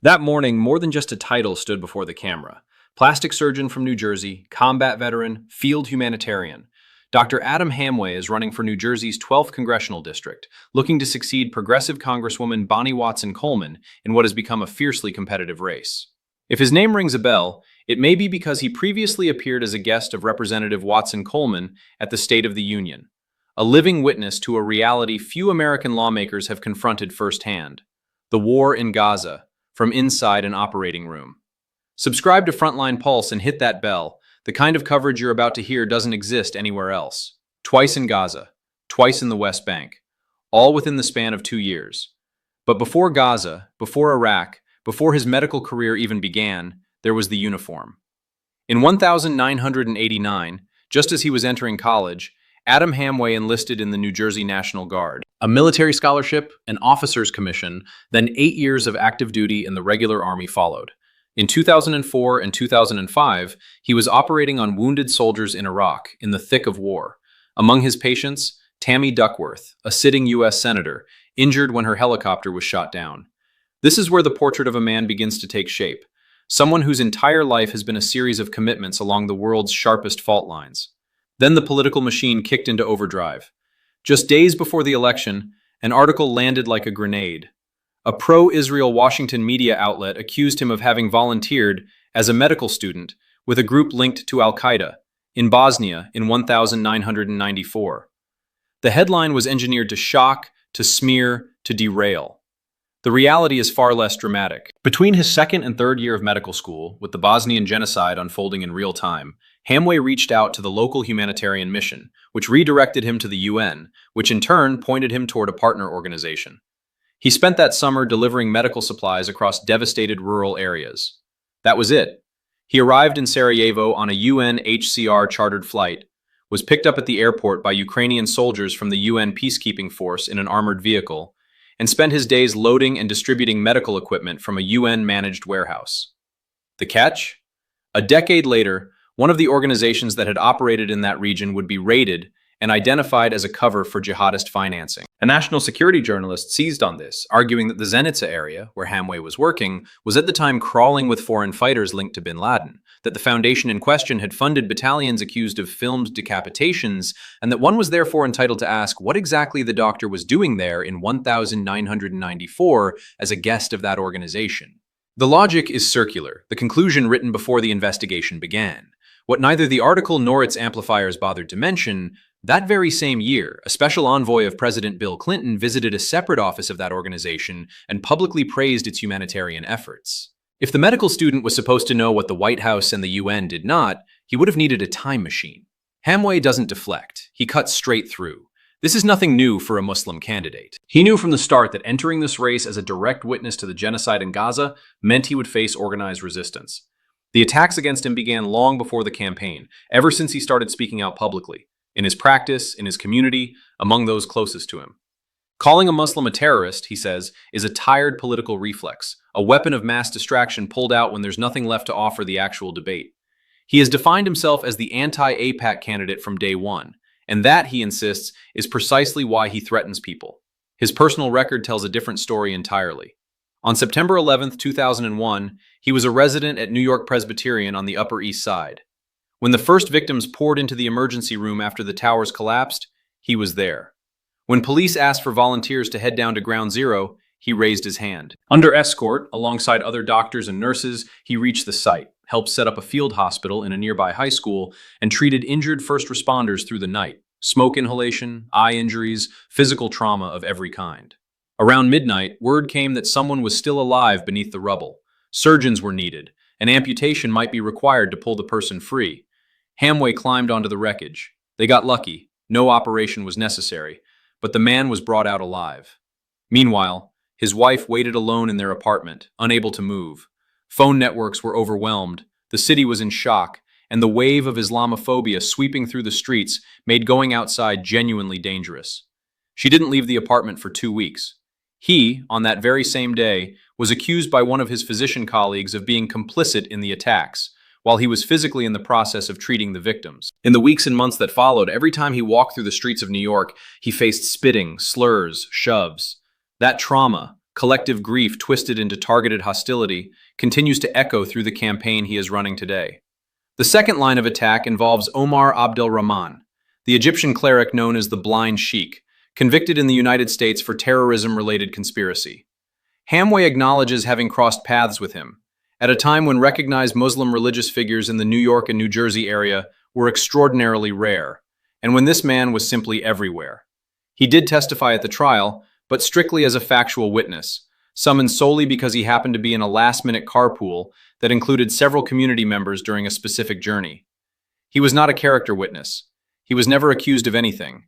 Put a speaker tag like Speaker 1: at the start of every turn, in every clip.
Speaker 1: That morning, more than just a title stood before the camera. Plastic surgeon from New Jersey, combat veteran, field humanitarian. Dr. Adam Hamway is running for New Jersey's 12th congressional district, looking to succeed progressive Congresswoman Bonnie Watson Coleman in what has become a fiercely competitive race. If his name rings a bell, it may be because he previously appeared as a guest of Representative Watson Coleman at the State of the Union, a living witness to a reality few American lawmakers have confronted firsthand: the war in Gaza, from inside an operating room. Subscribe to Frontline Pulse and hit that bell. The kind of coverage you're about to hear doesn't exist anywhere else. Twice in Gaza, twice in the West Bank, all within the span of 2 years. But before Gaza, before Iraq, before his medical career even began, there was the uniform. In 1989, just as he was entering college, Adam Hamway enlisted in the New Jersey National Guard, a military scholarship, an officer's commission, then 8 years of active duty in the regular army followed. In 2004 and 2005, he was operating on wounded soldiers in Iraq in the thick of war. Among his patients, Tammy Duckworth, a sitting U.S. senator, injured when her helicopter was shot down. This is where the portrait of a man begins to take shape, someone whose entire life has been a series of commitments along the world's sharpest fault lines. Then the political machine kicked into overdrive. Just days before the election, an article landed like a grenade. A pro-Israel Washington media outlet accused him of having volunteered as a medical student with a group linked to Al-Qaeda in Bosnia in 1994. The headline was engineered to shock, to smear, to derail. The reality is far less dramatic. Between his second and third year of medical school, with the Bosnian genocide unfolding in real time, Hamway reached out to the local humanitarian mission, which redirected him to the UN, which in turn pointed him toward a partner organization. He spent that summer delivering medical supplies across devastated rural areas. That was it. He arrived in Sarajevo on a UNHCR chartered flight, was picked up at the airport by Ukrainian soldiers from the UN peacekeeping force in an armored vehicle, and spent his days loading and distributing medical equipment from a UN-managed warehouse. The catch? A decade later, one of the organizations that had operated in that region would be raided and identified as a cover for jihadist financing. A national security journalist seized on this, arguing that the Zenica area, where Hamway was working, was at the time crawling with foreign fighters linked to bin Laden, that the foundation in question had funded battalions accused of filmed decapitations, and that one was therefore entitled to ask what exactly the doctor was doing there in 1994 as a guest of that organization. The logic is circular, the conclusion written before the investigation began. What neither the article nor its amplifiers bothered to mention: that very same year, a special envoy of President Bill Clinton visited a separate office of that organization and publicly praised its humanitarian efforts. If the medical student was supposed to know what the White House and the UN did not, he would have needed a time machine. Hamway doesn't deflect. He cuts straight through. This is nothing new for a Muslim candidate. He knew from the start that entering this race as a direct witness to the genocide in Gaza meant he would face organized resistance. The attacks against him began long before the campaign, ever since he started speaking out publicly, in his practice, in his community, among those closest to him. Calling a Muslim a terrorist, he says, is a tired political reflex, a weapon of mass distraction pulled out when there's nothing left to offer the actual debate. He has defined himself as the anti-AIPAC candidate from day one, and that, he insists, is precisely why he threatens people. His personal record tells a different story entirely. On September 11, 2001, he was a resident at New York Presbyterian on the Upper East Side. When the first victims poured into the emergency room after the towers collapsed, he was there. When police asked for volunteers to head down to Ground Zero, he raised his hand. Under escort, alongside other doctors and nurses, he reached the site, helped set up a field hospital in a nearby high school, and treated injured first responders through the night: smoke inhalation, eye injuries, physical trauma of every kind. Around midnight, word came that someone was still alive beneath the rubble. Surgeons were needed. An amputation might be required to pull the person free. Hamway climbed onto the wreckage. They got lucky. No operation was necessary, but the man was brought out alive. Meanwhile, his wife waited alone in their apartment, unable to move. Phone networks were overwhelmed. The city was in shock, and the wave of Islamophobia sweeping through the streets made going outside genuinely dangerous. She didn't leave the apartment for 2 weeks. He, on that very same day, was accused by one of his physician colleagues of being complicit in the attacks, while he was physically in the process of treating the victims. In the weeks and months that followed, every time he walked through the streets of New York, he faced spitting, slurs, shoves. That trauma, collective grief twisted into targeted hostility, continues to echo through the campaign he is running today. The second line of attack involves Omar Abdel Rahman, the Egyptian cleric known as the Blind Sheikh, convicted in the United States for terrorism-related conspiracy. Hamway acknowledges having crossed paths with him, at a time when recognized Muslim religious figures in the New York and New Jersey area were extraordinarily rare, and when this man was simply everywhere. He did testify at the trial, but strictly as a factual witness, summoned solely because he happened to be in a last-minute carpool that included several community members during a specific journey. He was not a character witness. He was never accused of anything.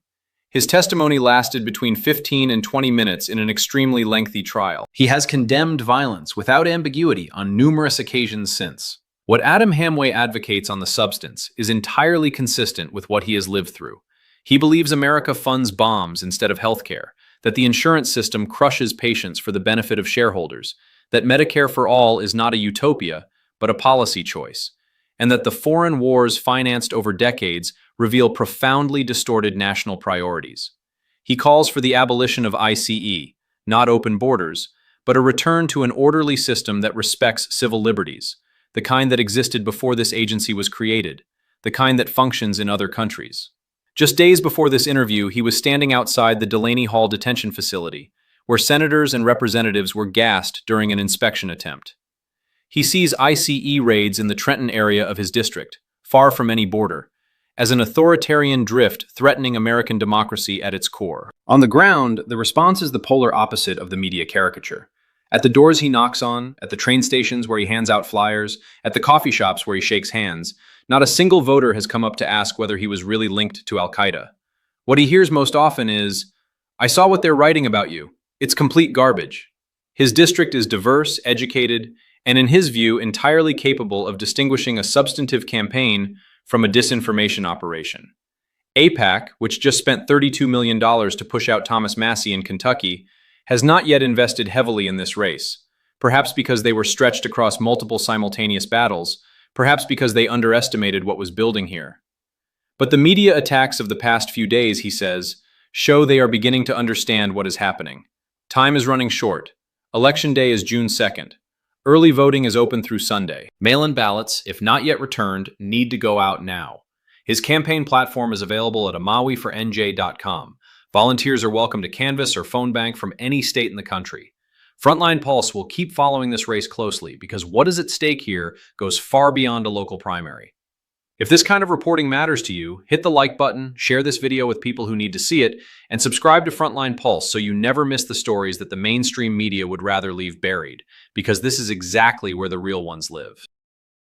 Speaker 1: His testimony lasted between 15 and 20 minutes in an extremely lengthy trial. He has condemned violence without ambiguity on numerous occasions since. What Adam Hamway advocates on the substance is entirely consistent with what he has lived through. He believes America funds bombs instead of healthcare, that the insurance system crushes patients for the benefit of shareholders, that Medicare for all is not a utopia, but a policy choice, and that the foreign wars financed over decades reveal profoundly distorted national priorities. He calls for the abolition of ICE, not open borders, but a return to an orderly system that respects civil liberties, the kind that existed before this agency was created, the kind that functions in other countries. Just days before this interview, he was standing outside the Delaney Hall detention facility, where senators and representatives were gassed during an inspection attempt. He sees ICE raids in the Trenton area of his district, far from any border, as an authoritarian drift threatening American democracy at its core. On the ground, the response is the polar opposite of the media caricature. At the doors he knocks on, at the train stations where he hands out flyers, at the coffee shops where he shakes hands, not a single voter has come up to ask whether he was really linked to Al-Qaeda. What he hears most often is, "I saw what they're writing about you. It's complete garbage." His district is diverse, educated, and in his view, entirely capable of distinguishing a substantive campaign from a disinformation operation. AIPAC, which just spent $32 million to push out Thomas Massie in Kentucky, has not yet invested heavily in this race, perhaps because they were stretched across multiple simultaneous battles, perhaps because they underestimated what was building here. But the media attacks of the past few days, he says, show they are beginning to understand what is happening. Time is running short. Election day is June 2nd. Early voting is open through Sunday. Mail-in ballots, if not yet returned, need to go out now. His campaign platform is available at amawiforoNJ.com. Volunteers are welcome to canvass or phone bank from any state in the country. Frontline Pulse will keep following this race closely because what is at stake here goes far beyond a local primary. If this kind of reporting matters to you, hit the like button, share this video with people who need to see it, and subscribe to Frontline Pulse so you never miss the stories that the mainstream media would rather leave buried, because this is exactly where the real ones live.